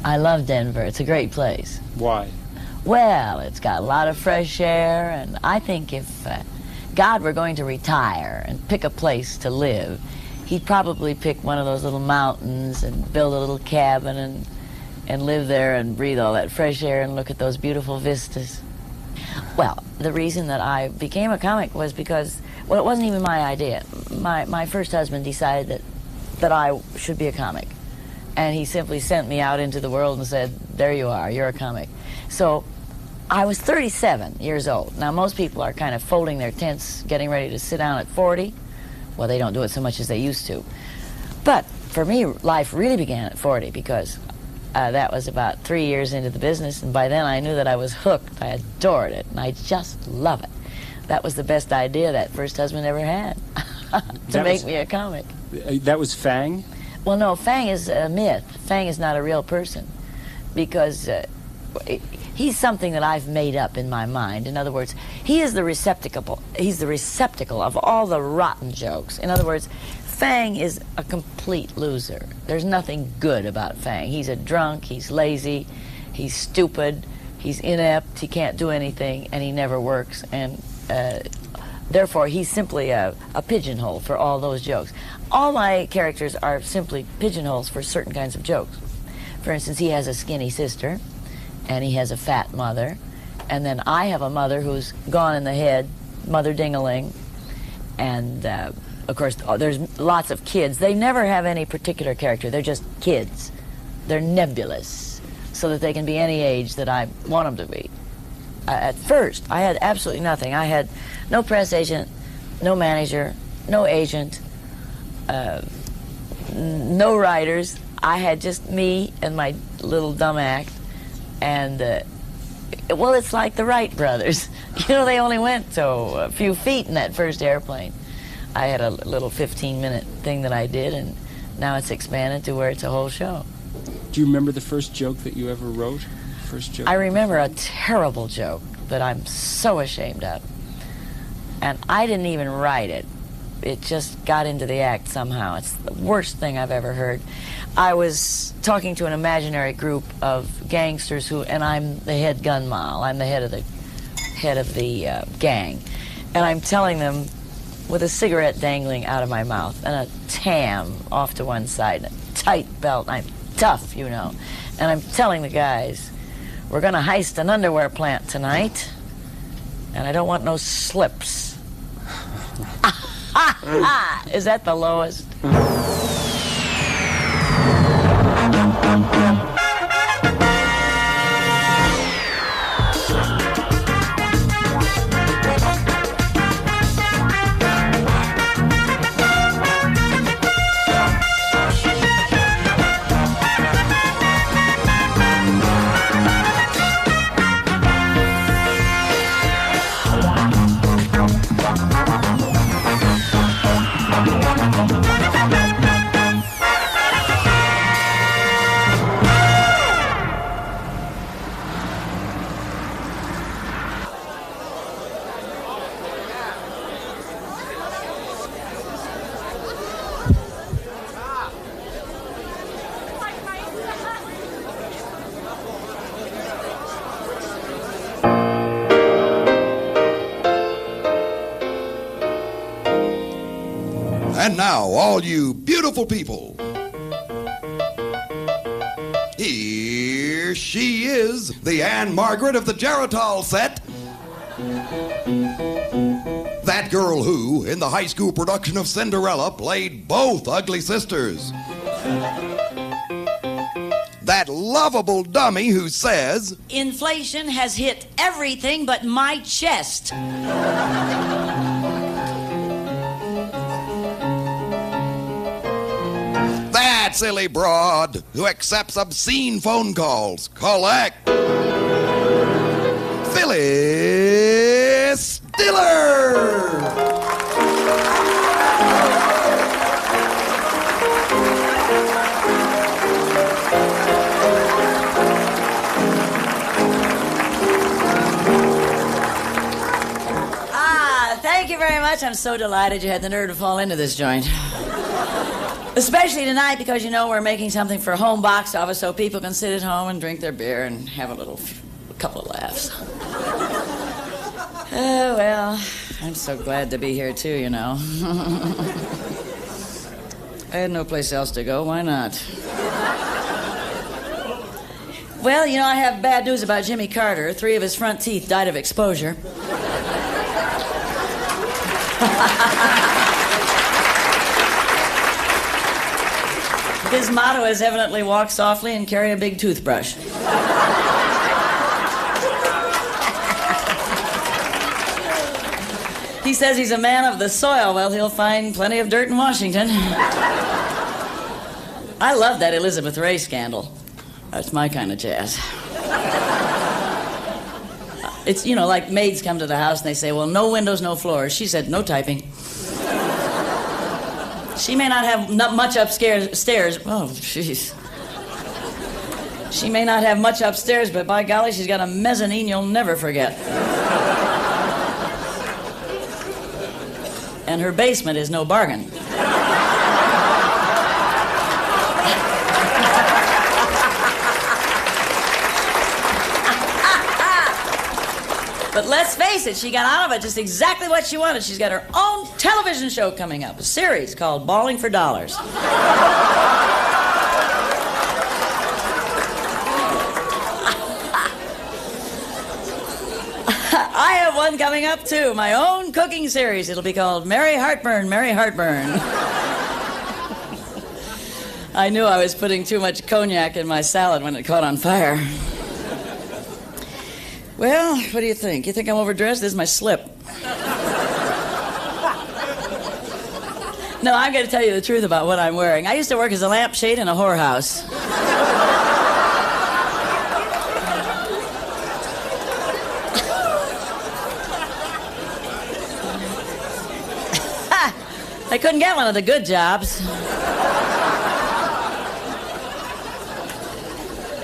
I love Denver. It's a great place. Why? Well, it's got a lot of fresh air, and I think if God were going to retire and pick a place to live, he'd probably pick one of those little mountains and build a little cabin and live there and breathe all that fresh air and look at those beautiful vistas. Well, the reason that I became a comic was because, well, it wasn't even my idea. My first husband decided that I should be a comic. And he simply sent me out into the world and said, there you are, you're a comic. So I was 37 years old. Now, most people are kind of folding their tents, getting ready to sit down at 40. Well, they don't do it so much as they used to. But for me, life really began at 40 because that was about 3 years into the business, and by then I knew that I was hooked. I adored it, and I just love it. That was the best idea that first husband ever had, to make me a comic. That was Fang? Well, no, Fang is a myth. Fang is not a real person because he's something that I've made up in my mind. In other words, he is the receptacle. He's the receptacle of all the rotten jokes. In other words, Fang is a complete loser. There's nothing good about Fang. He's a drunk, he's lazy, he's stupid, he's inept, he can't do anything, and he never works. And therefore, he's simply a pigeonhole for all those jokes. All my characters are simply pigeonholes for certain kinds of jokes. For instance, he has a skinny sister, and he has a fat mother, and then I have a mother who's gone in the head, Mother Ding-a-ling, and of course, there's lots of kids. They never have any particular character. They're just kids. They're nebulous, so that they can be any age that I want them to be. At first, I had absolutely nothing. I had no press agent, no manager, no agent, no writers. I had just me and my little dumb act. And, well, it's like the Wright brothers. You know, they only went a few feet in that first airplane. I had a little 15-minute thing that I did, and now it's expanded to where it's a whole show. Do you remember the first joke that you ever wrote? First joke? I remember a terrible joke that I'm so ashamed of. And I didn't even write it. It just got into the act somehow. It's the worst thing I've ever heard. I was talking to an imaginary group of gangsters and I'm the head gun mal. I'm the head of the gang. And I'm telling them with a cigarette dangling out of my mouth and a tam off to one side and a tight belt. I'm tough, you know. And I'm telling the guys, we're going to heist an underwear plant tonight, and I don't want no slips. Is that the lowest? And now, all you beautiful people, here she is, the Anne Margaret of the Geritol set. That girl who, in the high school production of Cinderella, played both ugly sisters. That lovable dummy who says, inflation has hit everything but my chest. that silly broad who accepts obscene phone calls. Collect. Phyllis Diller. Thank you very much. I'm so delighted you had the nerve to fall into this joint. Especially tonight because, you know, we're making something for home box office so people can sit at home and drink their beer and have a couple of laughs. Oh, well, I'm so glad to be here, too, you know. I had no place else to go. Why not? Well, you know, I have bad news about Jimmy Carter. 3 of his front teeth died of exposure. His motto is evidently walk softly and carry a big toothbrush. He says he's a man of the soil. Well, he'll find plenty of dirt in Washington. I love that Elizabeth Ray scandal. That's my kind of jazz. It's, you know, like maids come to the house and they say, well, no windows, no floors. She said, no typing. She may not have much upstairs. Oh, jeez. She may not have much upstairs, but by golly, she's got a mezzanine you'll never forget. And her basement is no bargain. But let's face it, she got out of it just exactly what she wanted. She's got her own television show coming up, a series called Balling for Dollars. I have one coming up, too, my own cooking series. It'll be called Mary Heartburn, Mary Heartburn. I knew I was putting too much cognac in my salad when it caught on fire. Well, what do you think? You think I'm overdressed? This is my slip. No, I'm going to tell you the truth about what I'm wearing. I used to work as a lampshade in a whorehouse. I couldn't get one of the good jobs.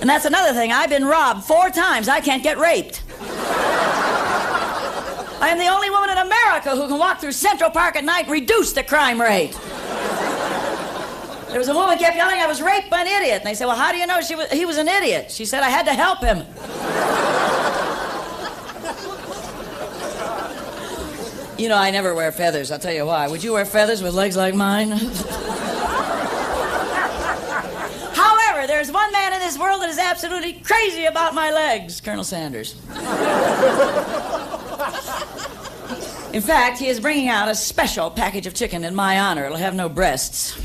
And that's another thing. I've been robbed 4 times. I can't get raped. I am the only woman in America who can walk through Central Park at night and reduce the crime rate. There was a woman who kept yelling I was raped by an idiot. And they said, well, how do you know he was an idiot? She said, I had to help him. You know, I never wear feathers. I'll tell you why. Would you wear feathers with legs like mine? However, there's one man in this world that is absolutely crazy about my legs, Colonel Sanders. In fact, he is bringing out a special package of chicken in my honor. It'll have no breasts.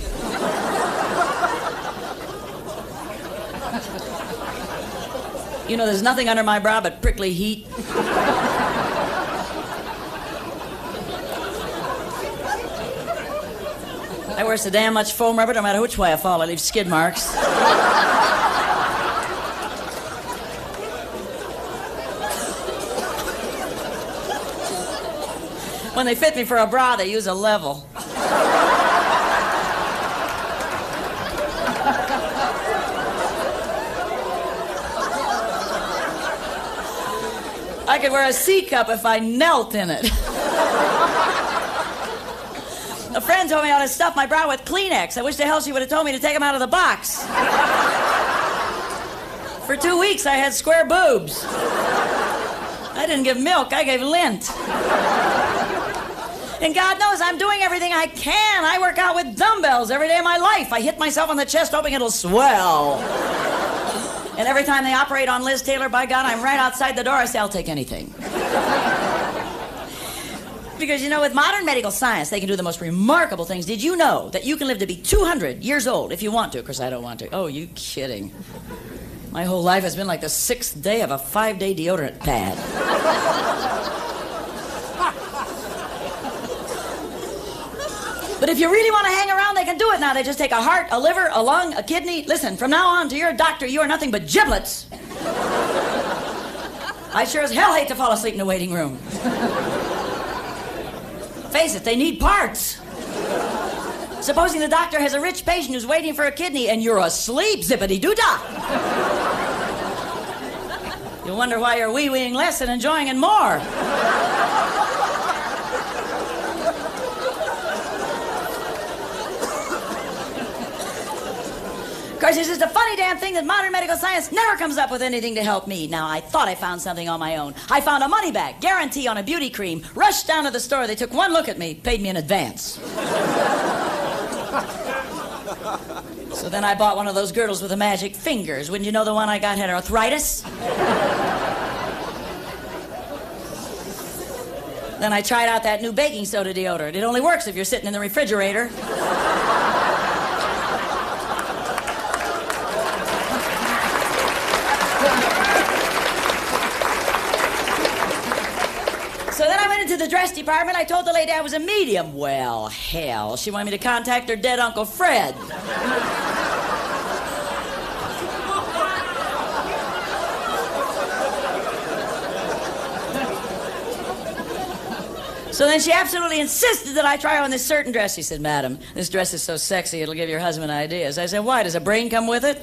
You know, there's nothing under my brow but prickly heat. I wear so damn much foam rubber, no matter which way I fall, I leave skid marks. When they fit me for a bra, they use a level. I could wear a C cup if I knelt in it. A friend told me how to stuff my bra with Kleenex. I wish the hell she would have told me to take them out of the box. For 2 weeks, I had square boobs. I didn't give milk, I gave lint. And God knows I'm doing everything I can. I work out with dumbbells every day of my life. I hit myself on the chest hoping it'll swell. And every time they operate on Liz Taylor, by God, I'm right outside the door. I say, I'll take anything. Because, you know, with modern medical science, they can do the most remarkable things. Did you know that you can live to be 200 years old if you want to? Of course, I don't want to. Oh, you kidding. My whole life has been like the 6th day of a 5-day deodorant pad. But if you really want to hang around, they can do it now. They just take a heart, a liver, a lung, a kidney. Listen, from now on, to your doctor, you are nothing but giblets. I sure as hell hate to fall asleep in the waiting room. Face it, they need parts. Supposing the doctor has a rich patient who's waiting for a kidney and you're asleep, zippity-doo-dah. You'll wonder why you're wee-weeing less and enjoying it more. course, it's just a funny damn thing that modern medical science never comes up with anything to help me. Now, I thought I found something on my own. I found a money-back guarantee on a beauty cream, rushed down to the store, they took one look at me, paid me in advance. So then I bought one of those girdles with the magic fingers. Wouldn't you know the one I got had arthritis? Then I tried out that new baking soda deodorant. It only works if you're sitting in the refrigerator. So then I went into the dress department. I told the lady I was a medium. Well, hell, she wanted me to contact her dead Uncle Fred. So then she absolutely insisted that I try on this certain dress. She said, "Madam, this dress is so sexy, it'll give your husband ideas." I said, "Why? Does a brain come with it?"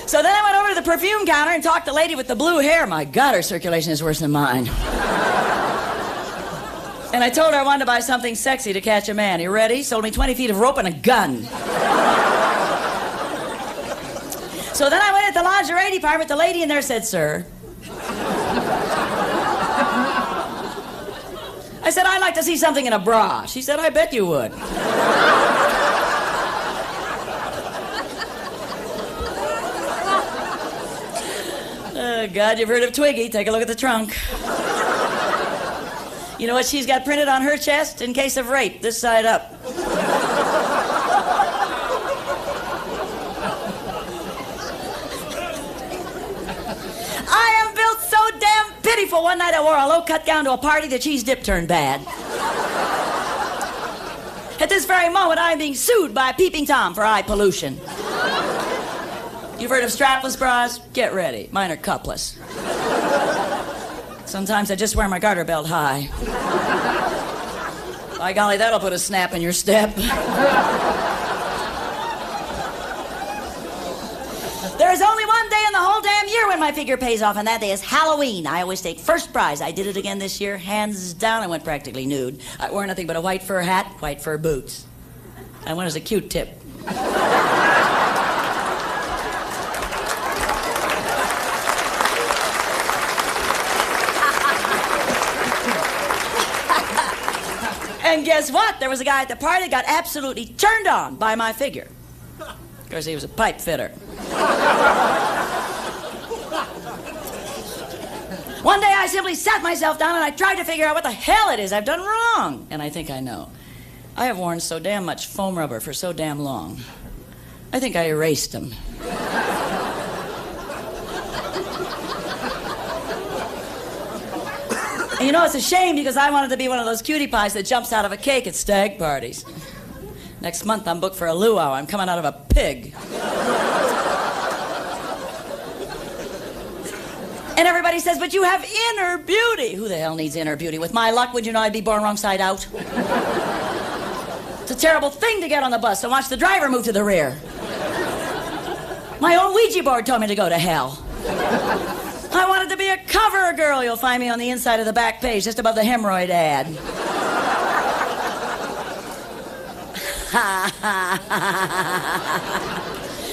So then I went over to the perfume counter and talked to the lady with the blue hair. My God, her circulation is worse than mine. And I told her I wanted to buy something sexy to catch a man. You ready? Sold me 20 feet of rope and a gun. So then I went at the lingerie department. The lady in there said, "Sir." I said, "I'd like to see something in a bra." She said, "I bet you would." Oh, God, you've heard of Twiggy. Take a look at the trunk. You know what she's got printed on her chest? "In case of rape, this side up." I am built so damn pitiful. One night I wore a low-cut gown to a party. The cheese dip turned bad. At this very moment, I am being sued by a peeping Tom for eye pollution. You've heard of strapless bras? Get ready. Mine are cupless. Sometimes I just wear my garter belt high. By golly, that'll put a snap in your step. There's only one day in the whole damn year when my figure pays off, and that day is Halloween. I always take first prize. I did it again this year. Hands down, I went practically nude. I wore nothing but a white fur hat, white fur boots. I went as a Q-tip. And guess what? There was a guy at the party that got absolutely turned on by my figure. Of course, he was a pipe fitter. One day I simply sat myself down and I tried to figure out what the hell it is I've done wrong. And I think I know. I have worn so damn much foam rubber for so damn long. I think I erased them. And you know, it's a shame because I wanted to be one of those cutie pies that jumps out of a cake at stag parties. Next month I'm booked for a luau. I'm coming out of a pig. And everybody says, "But you have inner beauty." Who the hell needs inner beauty? With my luck, would you know I'd be born wrong side out? It's a terrible thing to get on the bus and watch the driver move to the rear. My own Ouija board told me to go to hell. I wanted to be a cover girl. You'll find me on the inside of the back page, just above the hemorrhoid ad.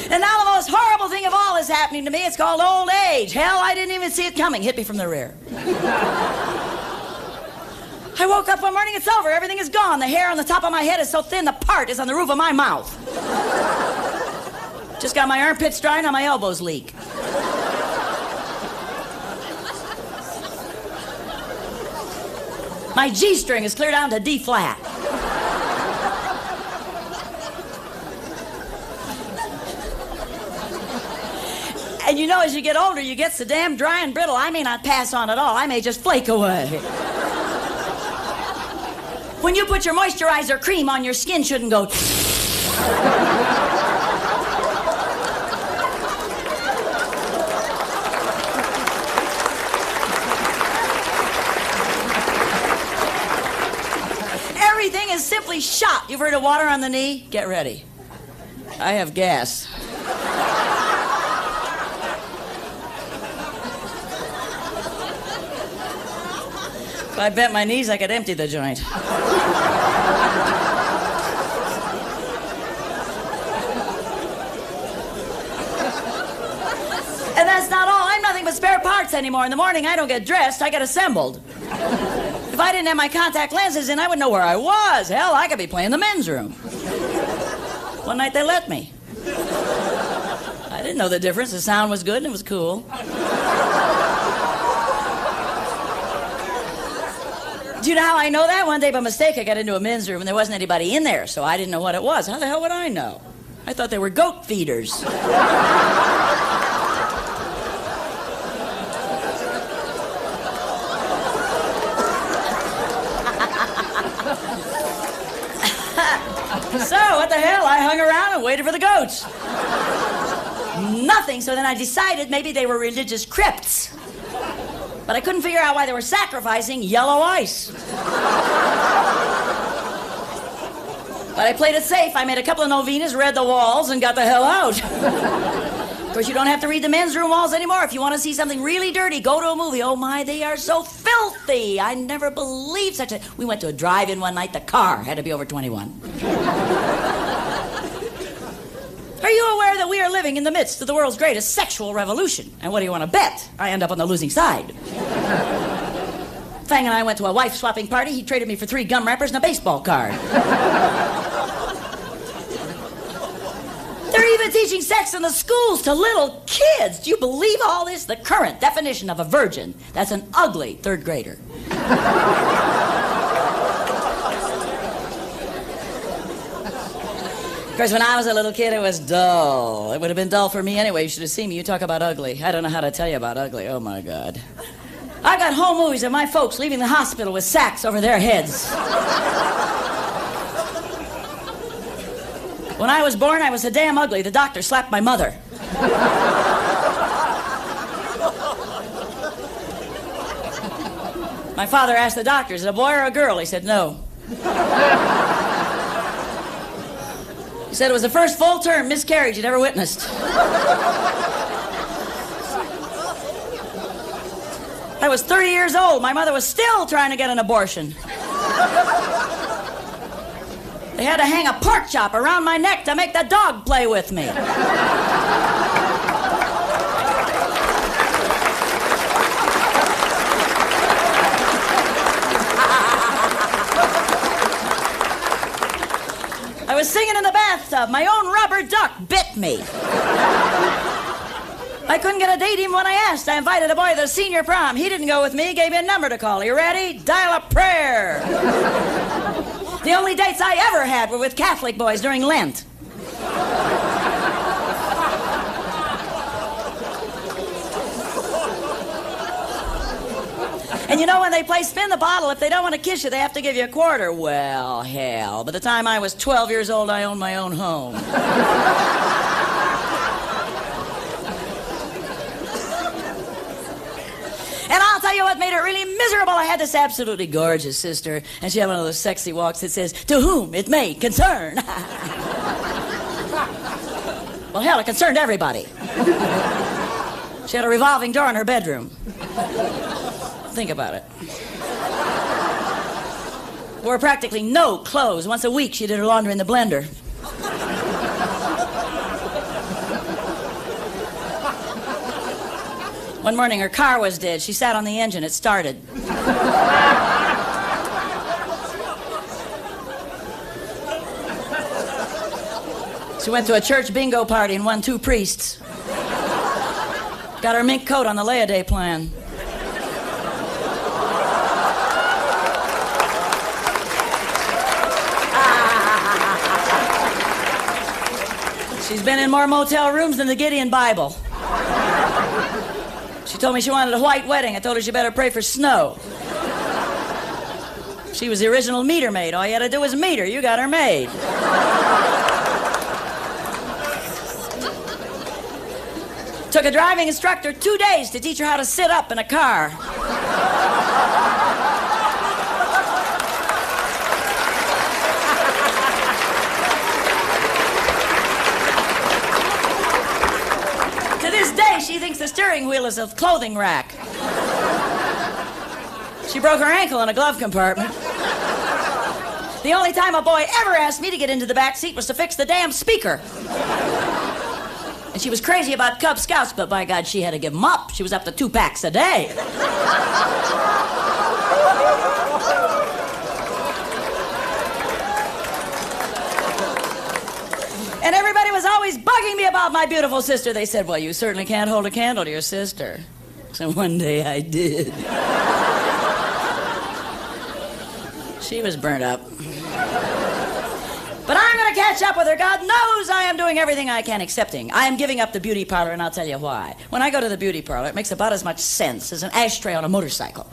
And now the most horrible thing of all is happening to me. It's called old age. Hell, I didn't even see it coming. Hit me from the rear. I woke up one morning, it's over. Everything is gone. The hair on the top of my head is so thin, the part is on the roof of my mouth. Just got my armpits dry, now my elbows leak. My G-string is clear down to D-flat. And you know, as you get older, you get so damn dry and brittle, I may not pass on at all. I may just flake away. When you put your moisturizer cream on, your skin shouldn't go... Everything is simply shot. You've heard of water on the knee? Get ready. I have gas. If I bent my knees, I could empty the joint. And that's not all. I'm nothing but spare parts anymore. In the morning, I don't get dressed, I get assembled. If I didn't have my contact lenses in, I wouldn't know where I was. Hell, I could be playing the men's room. One night they let me. I didn't know the difference. The sound was good and it was cool. Do you know how I know that? One day by mistake I got into a men's room and there wasn't anybody in there, so I didn't know what it was. How the hell would I know? I thought they were goat feeders. So, what the hell? I hung around and waited for the goats. Nothing, so then I decided maybe they were religious crypts. But I couldn't figure out why they were sacrificing yellow ice. But I played it safe. I made a couple of novenas, read the walls, and got the hell out. Of course, you don't have to read the men's room walls anymore. If you want to see something really dirty, go to a movie. Oh, my, they are so filthy. I never believed such a... We went to a drive-in one night. The car had to be over 21. Are you aware that we are living in the midst of the world's greatest sexual revolution? And what do you want to bet? I end up on the losing side. Fang and I went to a wife-swapping party. He traded me for 3 gum wrappers and a baseball card. They're even teaching sex in the schools to little kids. Do you believe all this? The current definition of a virgin. That's an ugly 3rd grader. Of course, when I was a little kid, it was dull. It would have been dull for me anyway. You should have seen me. You talk about ugly. I don't know how to tell you about ugly. Oh, my God. I got home movies of my folks leaving the hospital with sacks over their heads. When I was born, I was so damn ugly, the doctor slapped my mother. My father asked the doctor, is it a boy or a girl? He said, no. He said it was the first full-term miscarriage he'd ever witnessed. I was 30 years old. My mother was still trying to get an abortion. They had to hang a pork chop around my neck to make the dog play with me. I was singing in the bathtub. My own rubber duck bit me. I couldn't get a date even when I asked. I invited a boy to the senior prom. He didn't go with me. Gave me a number to call. You ready? Dial a prayer. The only dates I ever had were with Catholic boys during Lent. And you know, when they play spin the bottle, if they don't want to kiss you, they have to give you a quarter. Well, hell, by the time I was 12 years old, I owned my own home. And I'll tell you what made it really miserable. I had this absolutely gorgeous sister, and she had one of those sexy walks that says, to whom it may concern. Well, hell, it concerned everybody. She had a revolving door in her bedroom. Think about it. Wore practically no clothes. Once a week, she did her laundry in the blender. One morning, her car was dead. She sat on the engine. It started. She went to a church bingo party and won 2 priests. Got her mink coat on the lay-a-day plan. She's been in more motel rooms than the Gideon Bible. She told me she wanted a white wedding. I told her she better pray for snow. She was the original meter maid. All you had to do was meet her. You got her made. Took a driving instructor 2 days to teach her how to sit up in a car. To this day, she thinks the steering wheel is a clothing rack. She broke her ankle in a glove compartment. The only time a boy ever asked me to get into the back seat was to fix the damn speaker. And she was crazy about Cub Scouts, but by God, she had to give them up. She was up to 2 packs a day. And everybody was always bugging me about my beautiful sister. They said, well, you certainly can't hold a candle to your sister. So one day I did. She was burnt up. But I'm going to catch up with her. God knows I am doing everything I can, excepting I am giving up the beauty parlor, and I'll tell you why. When I go to the beauty parlor, it makes about as much sense as an ashtray on a motorcycle.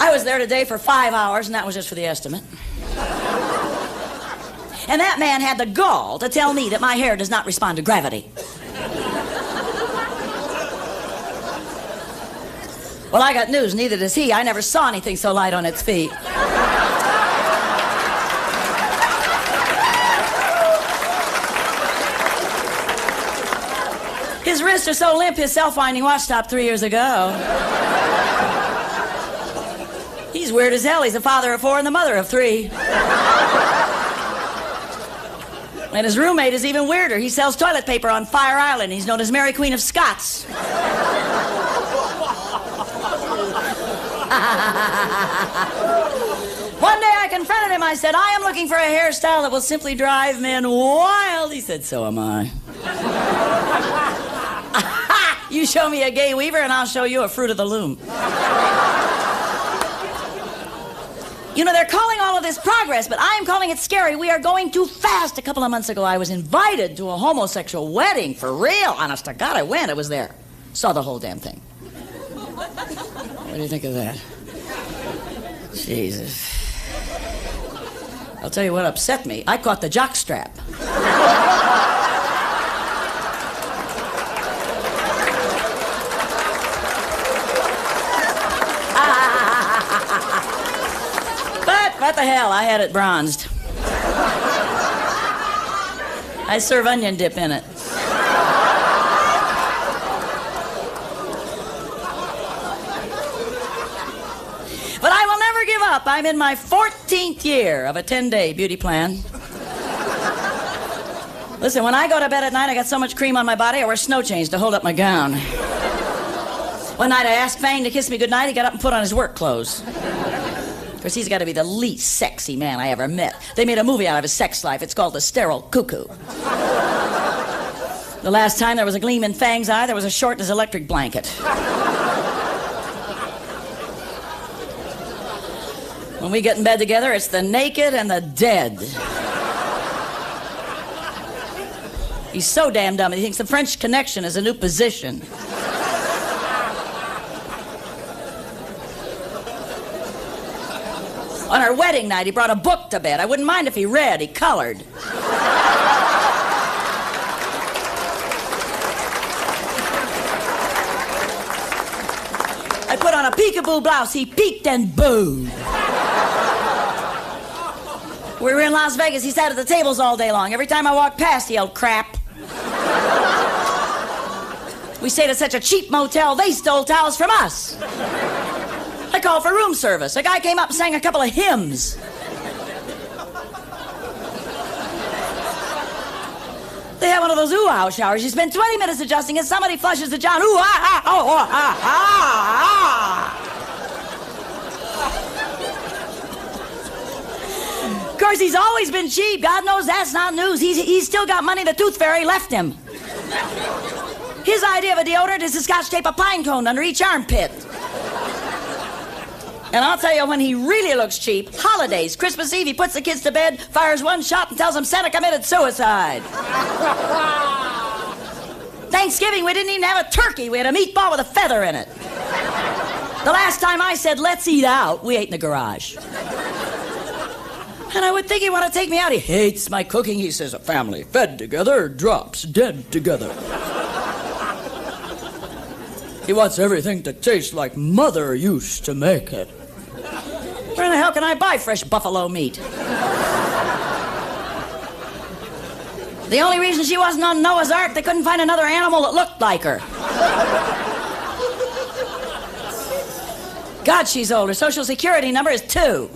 I was there today for 5 hours, and that was just for the estimate. And that man had the gall to tell me that my hair does not respond to gravity. Well, I got news, neither does he. I never saw anything so light on its feet. His wrists are so limp, his self-winding watch stopped 3 years ago. He's weird as hell. He's the father of 4 and the mother of 3. And his roommate is even weirder. He sells toilet paper on Fire Island. He's known as Mary Queen of Scots. One day I confronted him. I said, I am looking for a hairstyle that will simply drive men wild. He said, so am I. You show me a gay weaver and I'll show you a fruit of the loom. You know, they're calling all of this progress, but I am calling it scary. We are going too fast. A couple of months ago, I was invited to a homosexual wedding. For real. Honest to God, I went. I was there. Saw the whole damn thing. What do you think of that? Jesus. I'll tell you what upset me. I caught the jock strap. But what the hell, I had it bronzed. I serve onion dip in it. But I will never give up. I'm in my 14th year of a 10-day beauty plan. Listen, when I go to bed at night, I got so much cream on my body, I wear snow chains to hold up my gown. One night I asked Fang to kiss me goodnight. He got up and put on his work clothes. Of course, he's got to be the least sexy man I ever met. They made a movie out of his sex life. It's called The Sterile Cuckoo. The last time there was a gleam in Fang's eye, there was a short in his electric blanket. When we get in bed together, it's the naked and the dead. He's so damn dumb. He thinks the French Connection is a new position. On our wedding night, he brought a book to bed. I wouldn't mind if he read. He colored. I put on a peekaboo blouse. He peeked and booed. We were in Las Vegas. He sat at the tables all day long. Every time I walked past, he yelled, crap. We stayed at such a cheap motel, they stole towels from us. I called for room service. A guy came up and sang a couple of hymns. They have one of those ooh-ah showers. You spend 20 minutes adjusting it. Somebody flushes the John. Ooh-ah, oh, oh, ah, ah. Of course, he's always been cheap. God knows that's not news. He's still got money the tooth fairy left him. His idea of a deodorant is to scotch tape a pine cone under each armpit. And I'll tell you, when he really looks cheap, holidays, Christmas Eve, he puts the kids to bed, fires one shot, and tells them Santa committed suicide. Thanksgiving, we didn't even have a turkey. We had a meatball with a feather in it. The last time I said, let's eat out, we ate in the garage. And I would think he'd want to take me out. He hates my cooking. He says, a family fed together drops dead together. He wants everything to taste like Mother used to make it. Where the hell can I buy fresh buffalo meat? The only reason she wasn't on Noah's Ark, they couldn't find another animal that looked like her. God, she's old. Her social security number is 2.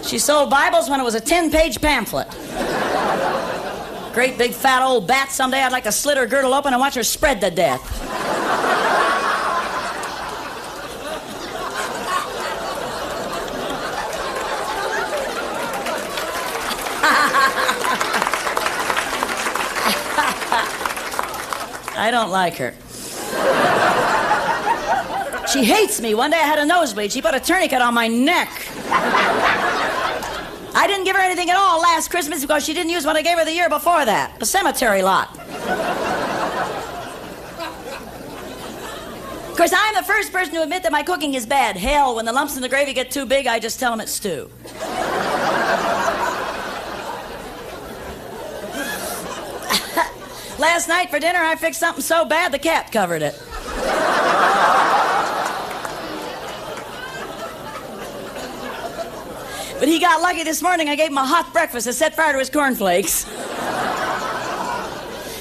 She sold Bibles when it was a 10-page pamphlet. Great big fat old bat. Someday I'd like to slit her girdle open and watch her spread to death. I don't like her. She hates me. One day I had a nosebleed. She put a tourniquet on my neck. I didn't give her anything at all last Christmas because she didn't use what I gave her the year before that. A cemetery lot. Of course, I'm the first person to admit that my cooking is bad. Hell, when the lumps in the gravy get too big, I just tell them it's stew. Last night for dinner, I fixed something so bad the cat covered it. But he got lucky this morning. I gave him a hot breakfast and set fire to his cornflakes.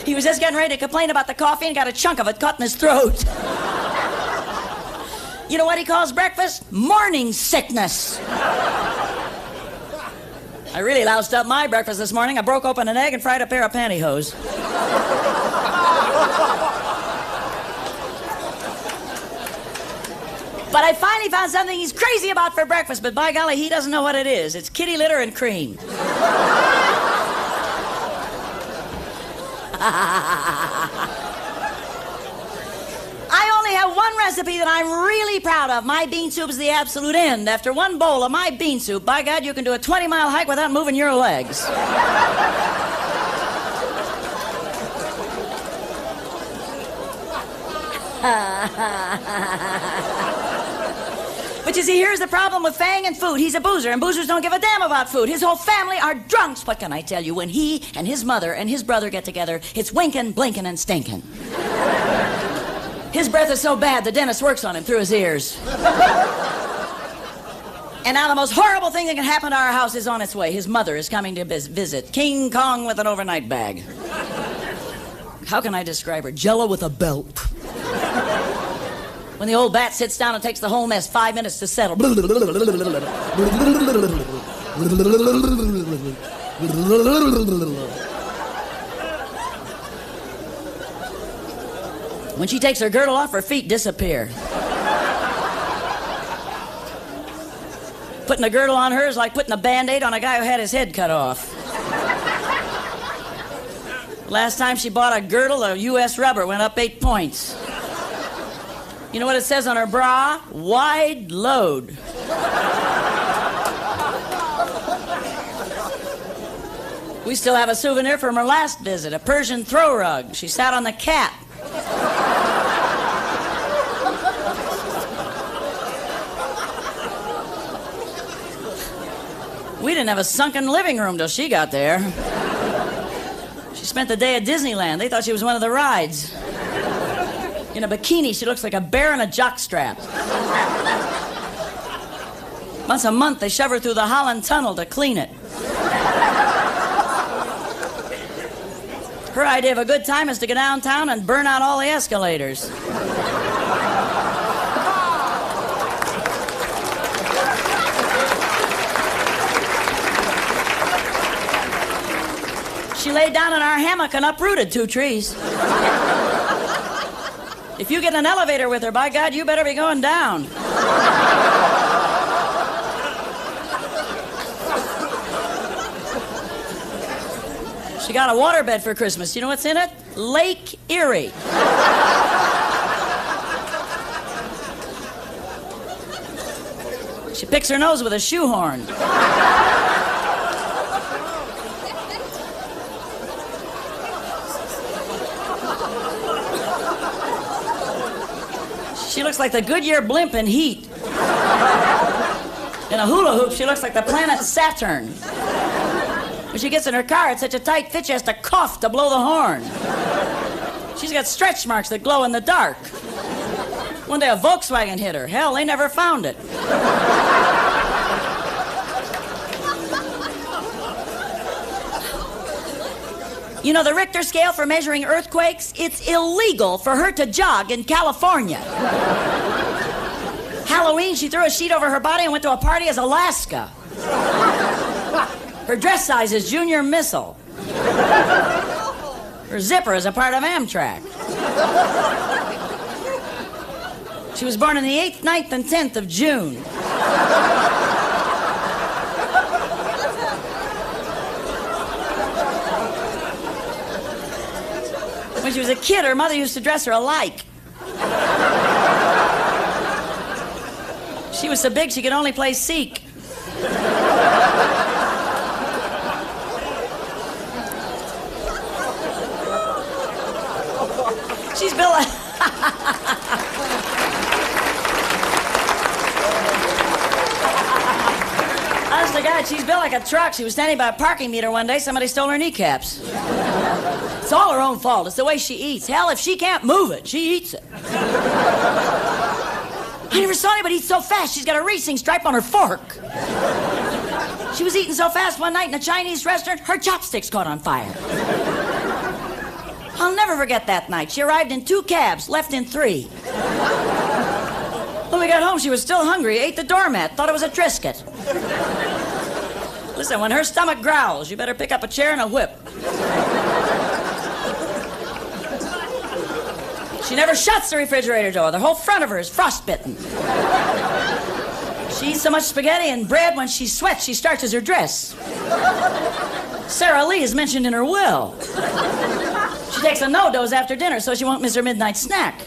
He was just getting ready to complain about the coffee and got a chunk of it caught in his throat. You know what he calls breakfast? Morning sickness. I really loused up my breakfast this morning. I broke open an egg and fried a pair of pantyhose. But I finally found something he's crazy about for breakfast, but by golly, he doesn't know what it is. It's kitty litter and cream. I only have one recipe that I'm really proud of. My bean soup is the absolute end. After one bowl of my bean soup, by God, you can do a 20-mile hike without moving your legs. But you see, here's the problem with Fang and food. He's a boozer, and boozers don't give a damn about food. His whole family are drunks. What can I tell you? When he and his mother and his brother get together, it's winking, blinking, and stinking. His breath is so bad, the dentist works on him through his ears. And now the most horrible thing that can happen to our house is on its way. His mother is coming to visit. King Kong with an overnight bag. How can I describe her? Jell-O with a belt. When the old bat sits down and takes the whole mess, 5 minutes to settle. When she takes her girdle off, her feet disappear. Putting a girdle on her is like putting a Band-Aid on a guy who had his head cut off. Last time she bought a girdle, the U.S. rubber went up 8 points. You know what it says on her bra? Wide load. We still have a souvenir from her last visit, a Persian throw rug. She sat on the cat. We didn't have a sunken living room till she got there. She spent the day at Disneyland. They thought she was one of the rides. In a bikini, she looks like a bear in a jockstrap. Once a month, they shove her through the Holland Tunnel to clean it. Her idea of a good time is to go downtown and burn out all the escalators. She laid down in our hammock and uprooted 2 trees. If you get an elevator with her, by God, you better be going down. She got a waterbed for Christmas. You know what's in it? Lake Erie. She picks her nose with a shoehorn. She looks like the Goodyear blimp in Heat. In a hula hoop, she looks like the planet Saturn. When she gets in her car, it's such a tight fit she has to cough to blow the horn. She's got stretch marks that glow in the dark. One day a Volkswagen hit her. Hell, they never found it. You know the Richter scale for measuring earthquakes? It's illegal for her to jog in California. Halloween, she threw a sheet over her body and went to a party as Alaska. Her dress size is Junior Missile. Her zipper is a part of Amtrak. She was born on the 8th, 9th, and 10th of June. When she was a kid, her mother used to dress her alike. She was so big she could only play Seek. She's built like... Honest to God, she's built like a truck. She was standing by a parking meter one day. Somebody stole her kneecaps. It's all her own fault. It's the way she eats. Hell, if she can't move it, she eats it. I never saw anybody eat so fast. She's got a racing stripe on her fork. She was eating so fast one night in a Chinese restaurant, her chopsticks caught on fire. I'll never forget that night. She arrived in 2 cabs, left in 3. When we got home, she was still hungry, ate the doormat, thought it was a Triscuit. Listen, when her stomach growls, you better pick up a chair and a whip. She never shuts the refrigerator door. The whole front of her is frostbitten. She eats so much spaghetti and bread when she sweats, she starches her dress. Sarah Lee is mentioned in her will. She takes a no-dose after dinner so she won't miss her midnight snack.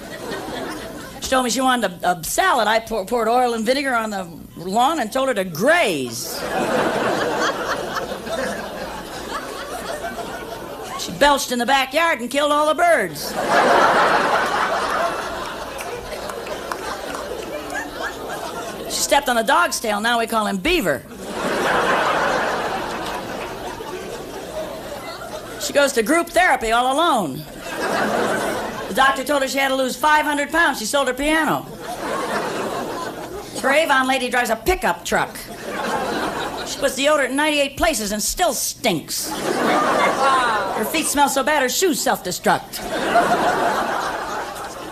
She told me she wanted a salad. I poured oil and vinegar on the lawn and told her to graze. She belched in the backyard and killed all the birds. She stepped on a dog's tail. Now we call him Beaver. She goes to group therapy all alone. The doctor told her she had to lose 500 pounds. She sold her piano. Her Avon lady drives a pickup truck. She puts deodorant in 98 places and still stinks. Her feet smell so bad her shoes self-destruct.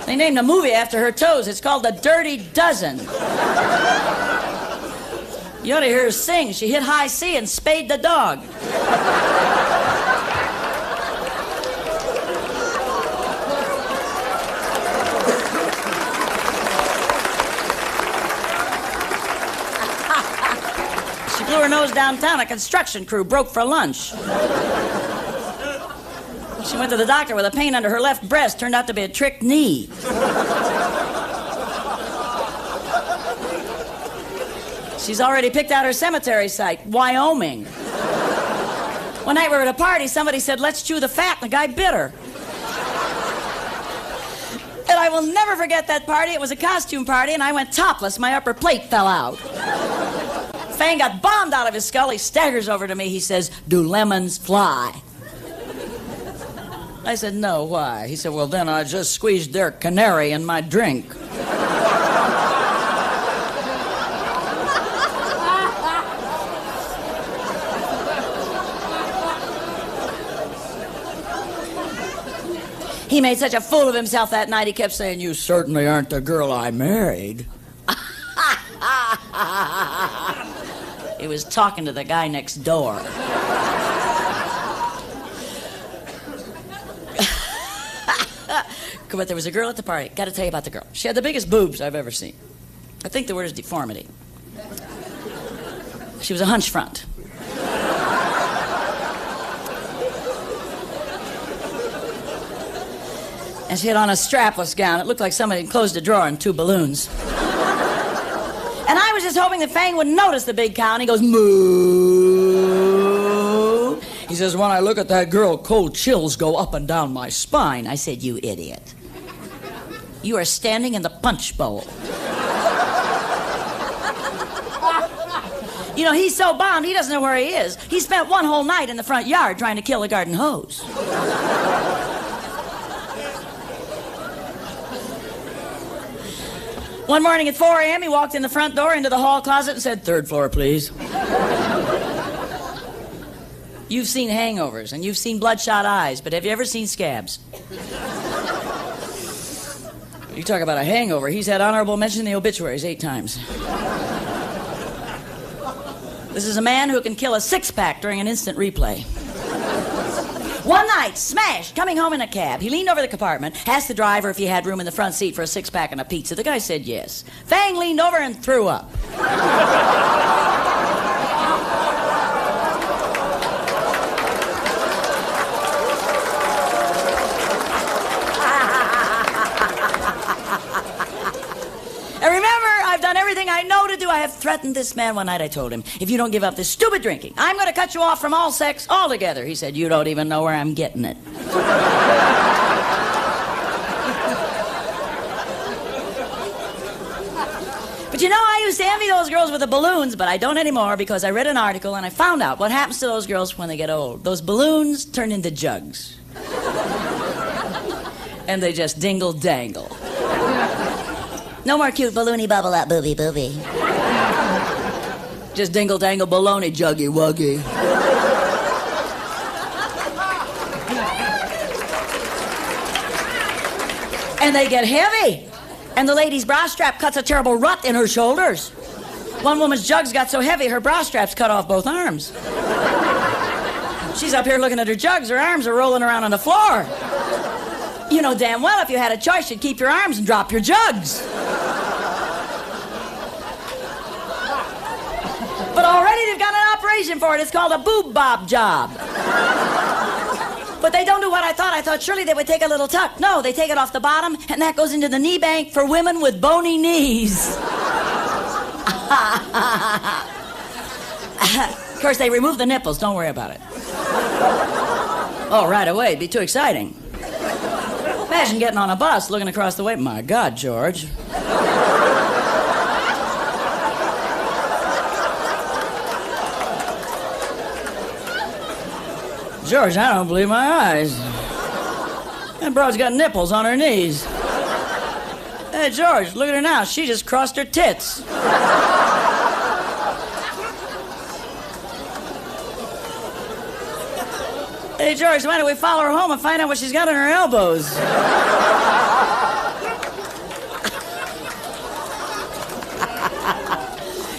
They named a movie after her toes. It's called The Dirty Dozen. You ought to hear her sing. She hit high C and spayed the dog. She blew her nose downtown. A construction crew broke for lunch. She went to the doctor with a pain under her left breast. Turned out to be a trick knee. She's already picked out her cemetery site, Wyoming. One night we were at a party, somebody said, "Let's chew the fat," and the guy bit her. And I will never forget that party. It was a costume party, and I went topless. My upper plate fell out. Fang got bombed out of his skull. He staggers over to me. He says, "Do lemons fly?" I said, "No, why?" He said, "Well, then I just squeezed their canary in my drink." He made such a fool of himself that night, he kept saying, "You certainly aren't the girl I married." He was talking to the guy next door. But there was a girl at the party. Got to tell you about the girl. She had the biggest boobs I've ever seen. I think the word is deformity. She was a hunch front. And she had on a strapless gown. It looked like somebody had closed a drawer and 2 balloons. And I was just hoping that Fang would notice the big cow, and he goes, "Moo." He says, "When I look at that girl, cold chills go up and down my spine." I said, "You idiot. You are standing in the punch bowl." You know, he's so bombed, he doesn't know where he is. He spent one whole night in the front yard trying to kill a garden hose. One morning at 4 a.m., he walked in the front door into the hall closet and said, "Third floor, please." You've seen hangovers, and you've seen bloodshot eyes, but have you ever seen scabs? You talk about a hangover. He's had honorable mention in the obituaries 8 times. This is a man who can kill a 6-pack during an instant replay. One night, smashed, coming home in a cab. He leaned over the compartment, asked the driver if he had room in the front seat for a 6-pack and a pizza. The guy said yes. Fang leaned over and threw up. And remember, I've done everything I know to do. I have threatened this man. One night I told him, if you don't give up this stupid drinking, I'm going to cut you off from all sex altogether. He said, you don't even know where I'm getting it. But you know, I used to envy those girls with the balloons, but I don't anymore because I read an article and I found out what happens to those girls when they get old. Those balloons turn into jugs. And they just dingle-dangle. No more cute balloony bubble up booby booby. Just dingle dangle baloney juggy wuggy. And they get heavy. And the lady's bra strap cuts a terrible rut in her shoulders. One woman's jugs got so heavy her bra straps cut off both arms. She's up here looking at her jugs, her arms are rolling around on the floor. You know damn well if you had a choice you'd keep your arms and drop your jugs. But already they've got an operation for it. It's called a boob bob job. But they don't do what I thought. I thought surely they would take a little tuck. No, they take it off the bottom, and that goes into the knee bank for women with bony knees. Of course, they remove the nipples. Don't worry about it. Oh, right away. It'd be too exciting. Imagine getting on a bus, looking across the way. My God, George. George, I don't believe my eyes. That broad's got nipples on her knees. Hey, George, look at her now. She just crossed her tits. Hey, George, why don't we follow her home and find out what she's got on her elbows?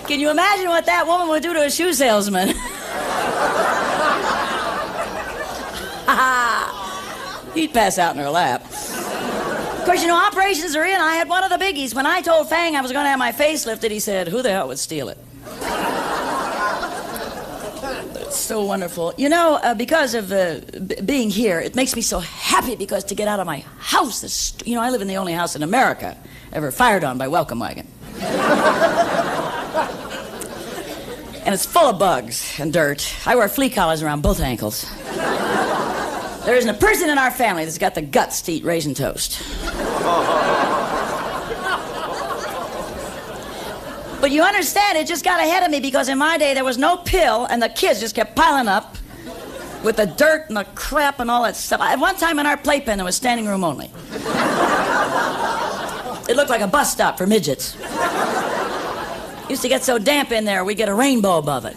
Can you imagine what that woman would do to a shoe salesman? He'd pass out in her lap. Of course, you know, operations are in. I had one of the biggies. When I told Fang I was going to have my face lifted, he said, who the hell would steal it? It's so wonderful. You know, because of being here, it makes me so happy because to get out of my house, you know, I live in the only house in America ever fired on by Welcome Wagon. And it's full of bugs and dirt. I wear flea collars around both ankles. There isn't a person in our family that's got the guts to eat raisin toast. But you understand, it just got ahead of me because in my day there was no pill and the kids just kept piling up with the dirt and the crap and all that stuff. At one time in our playpen there was standing room only. It looked like a bus stop for midgets. Used to get so damp in there we'd get a rainbow above it.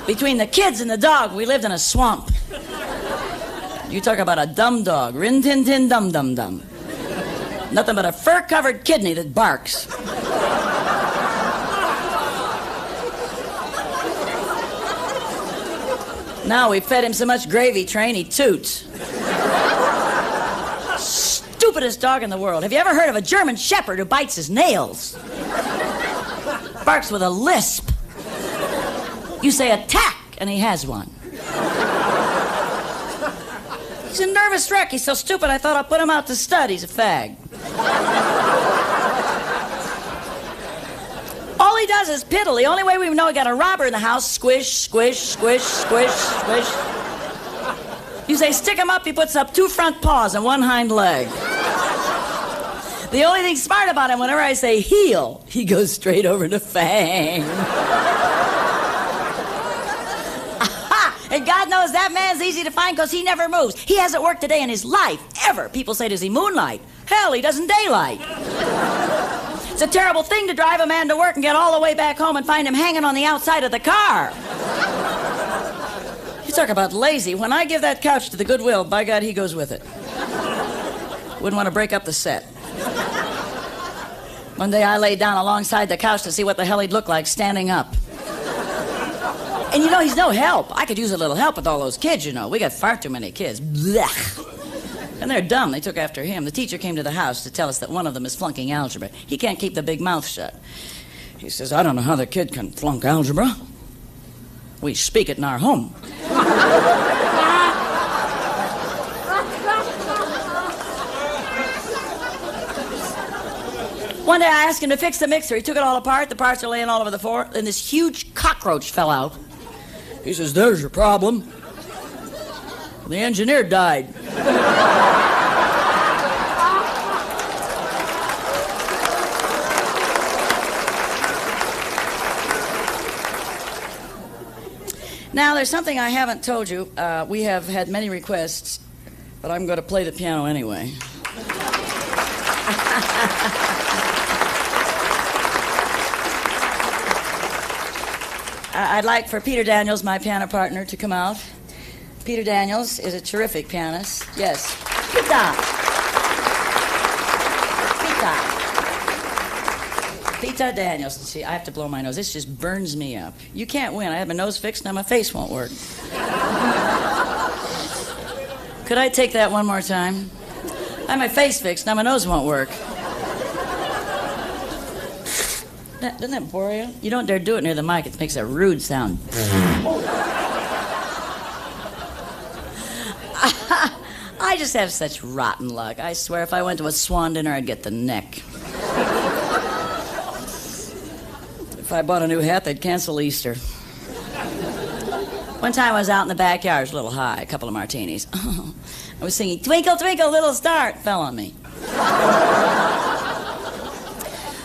Between the kids and the dog, we lived in a swamp. You talk about a dumb dog. Rin-tin-tin-dum-dum-dum. Nothing but a fur-covered kidney that barks. Now we fed him so much gravy train, he toots. Stupidest dog in the world. Have you ever heard of a German shepherd who bites his nails? Barks with a lisp. You say attack, and he has one. He's a nervous wreck. He's so stupid I thought I'd put him out to stud. He's a fag. All he does is piddle. The only way we know we got a robber in the house, squish, squish, squish, squish, squish. You say stick him up, he puts up 2 front paws and 1 hind leg. The only thing smart about him, whenever I say heel, he goes straight over to Fang. And God knows that man's easy to find because he never moves. He hasn't worked a day in his life, ever. People say, does he moonlight? Hell, he doesn't daylight. It's a terrible thing to drive a man to work and get all the way back home and find him hanging on the outside of the car. Talk about lazy. When I give that couch to the Goodwill, by God, he goes with it. Wouldn't want to break up the set. One day I laid down alongside the couch to see what the hell he'd look like standing up. And you know, he's no help. I could use a little help with all those kids, you know. We got far too many kids. Blech. And they're dumb. They took after him. The teacher came to the house to tell us that one of them is flunking algebra. He can't keep the big mouth shut. He says, I don't know how the kid can flunk algebra. We speak it in our home. One day I asked him to fix the mixer. He took it all apart. The parts are laying all over the floor. And this huge cockroach fell out. He says, there's your problem. The engineer died. Now, there's something I haven't told you. We have had many requests, but I'm going to play the piano anyway. I'd like for Peter Daniels, my piano partner, to come out. Peter Daniels is a terrific pianist. Yes. Peter. Peter Daniels. See, I have to blow my nose. This just burns me up. You can't win. I have my nose fixed, now my face won't work. Could I take that one more time? I have my face fixed, now my nose won't work. Doesn't that bore you? You don't dare do it near the mic. It makes a rude sound. I just have such rotten luck. I swear if I went to a swan dinner, I'd get the neck. If I bought a new hat, they'd cancel Easter. One time I was out in the backyard. It was a little high, a couple of martinis. I was singing, Twinkle, Twinkle, Little Star. It fell on me.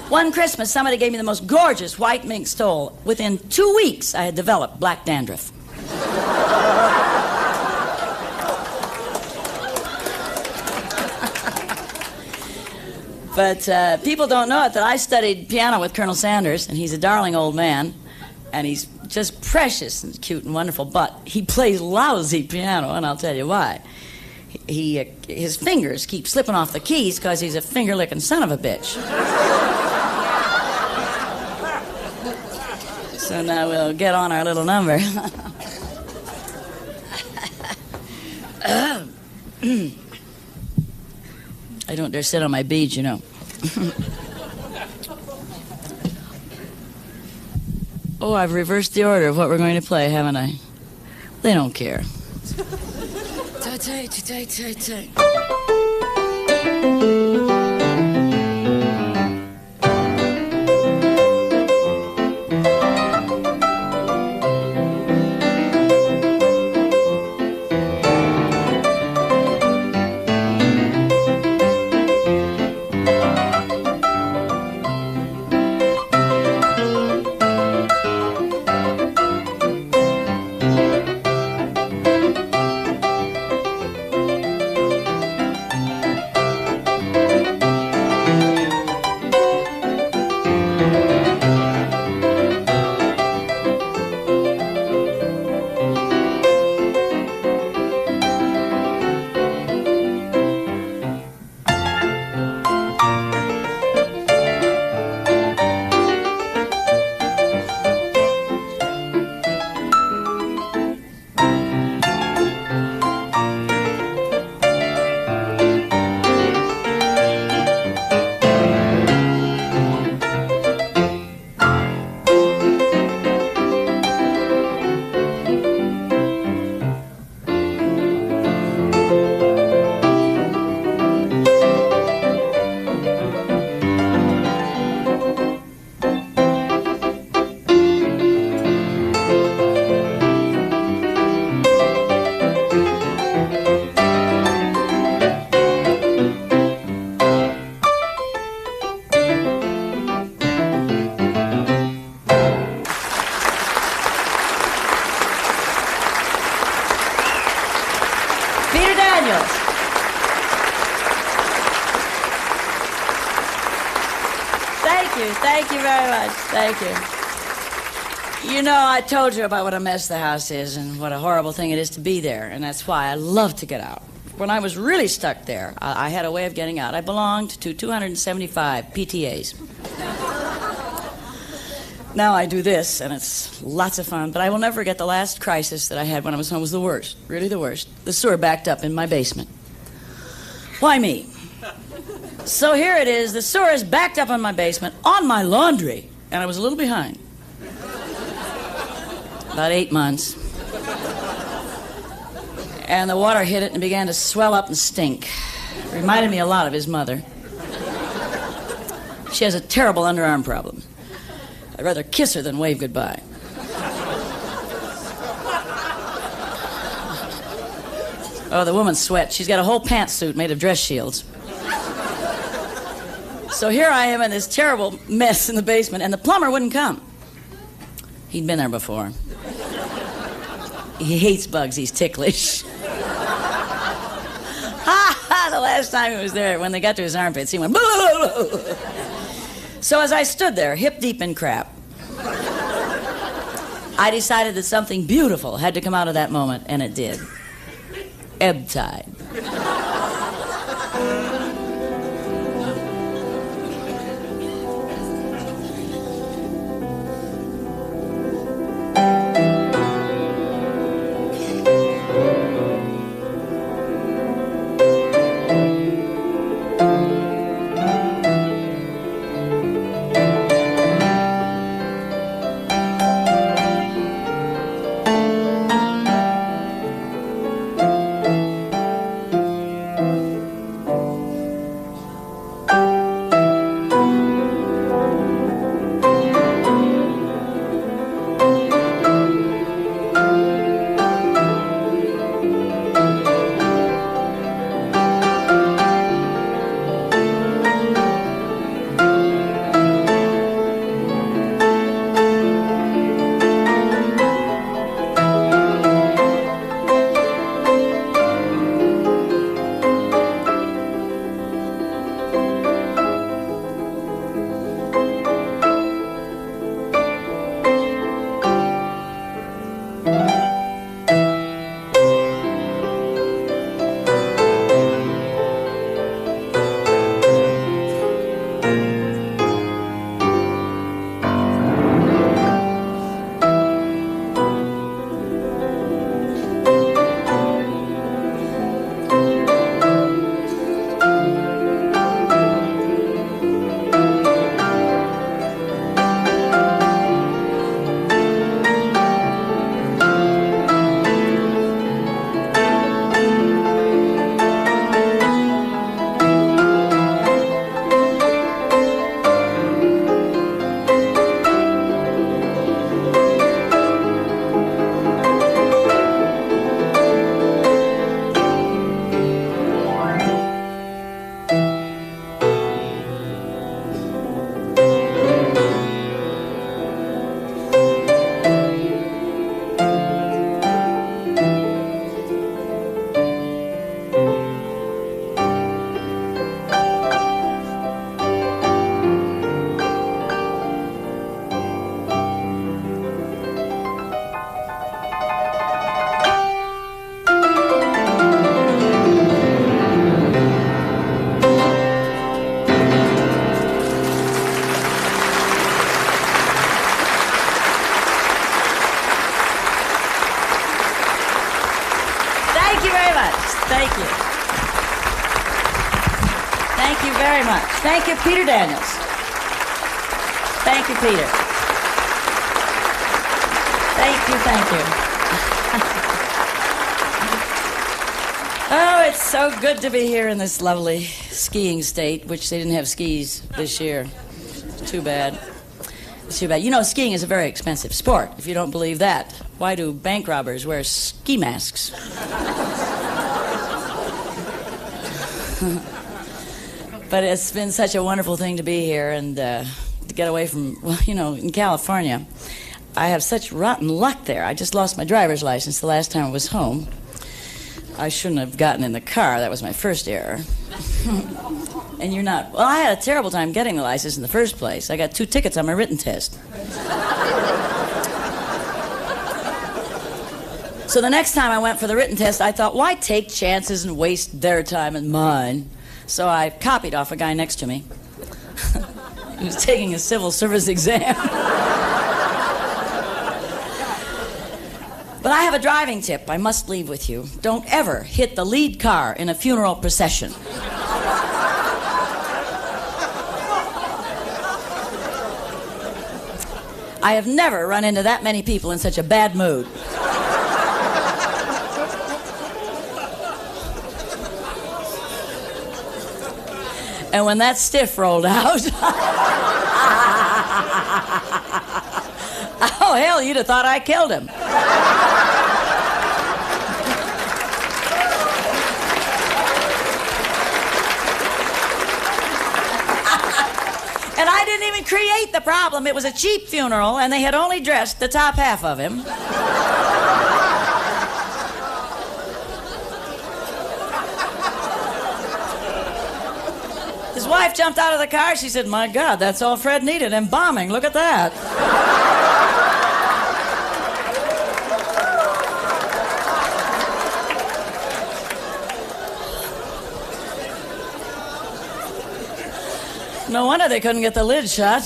One Christmas, somebody gave me the most gorgeous white mink stole. Within 2 weeks, I had developed black dandruff. But people don't know it that I studied piano with Colonel Sanders, and he's a darling old man, and he's just precious and cute and wonderful, but he plays lousy piano, and I'll tell you why. His fingers keep slipping off the keys because he's a finger-licking son of a bitch. So now we'll get on our little number. I don't dare sit on my beads, you know. Oh, I've reversed the order of what we're going to play, haven't I? They don't care. Thank you very much. Thank you. You know, I told you about what a mess the house is and what a horrible thing it is to be there, and that's why I love to get out. When I was really stuck there, I had a way of getting out. I belonged to 275 PTAs. Now I do this, and it's lots of fun, but I will never forget the last crisis that I had when I was home. It was the worst, really the worst. The sewer backed up in my basement. Why me? So here it is, the sewer is backed up on my basement, on my laundry, and I was a little behind. About 8 months. And the water hit it and began to swell up and stink. Reminded me a lot of his mother. She has a terrible underarm problem. I'd rather kiss her than wave goodbye. Oh, the woman sweats. She's got a whole pantsuit made of dress shields. So here I am in this terrible mess in the basement, and the plumber wouldn't come. He'd been there before. He hates bugs. He's ticklish. The last time he was there, when they got to his armpits, he went, blah, blah, blah. So as I stood there, hip deep in crap, I decided that something beautiful had to come out of that moment, and it did. Ebb tide. Thank you very much. Thank you, Peter Daniels. Thank you, Peter. Thank you, thank you. Oh, it's so good to be here in this lovely skiing state, which they didn't have skis this year. Too bad. It's too bad. You know, skiing is a very expensive sport. If you don't believe that, why do bank robbers wear ski masks? But it's been such a wonderful thing to be here and to get away from, well, you know, in California, I have such rotten luck there. I just lost my driver's license the last time I was home. I shouldn't have gotten in the car. That was my first error. And you're not... Well, I had a terrible time getting the license in the first place. I got 2 tickets on my written test. So the next time I went for the written test, I thought, why take chances and waste their time and mine? So I copied off a guy next to me. He was taking a civil service exam. But I have a driving tip I must leave with you. Don't ever hit the lead car in a funeral procession. I have never run into that many people in such a bad mood. And when that stiff rolled out, oh, hell, you'd have thought I killed him. And I didn't even create the problem. It was a cheap funeral, and they had only dressed the top half of him. His wife jumped out of the car. She said, "My God, that's all Fred needed. Embalming. Look at that." No wonder they couldn't get the lid shut.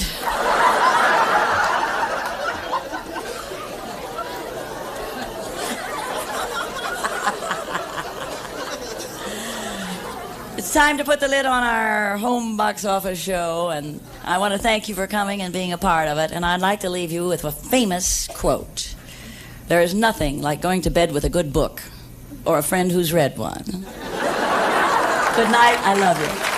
It's time to put the lid on our home box office show, and I want to thank you for coming and being a part of it, and I'd like to leave you with a famous quote. There is nothing like going to bed with a good book or a friend who's read one. Good night. I love you.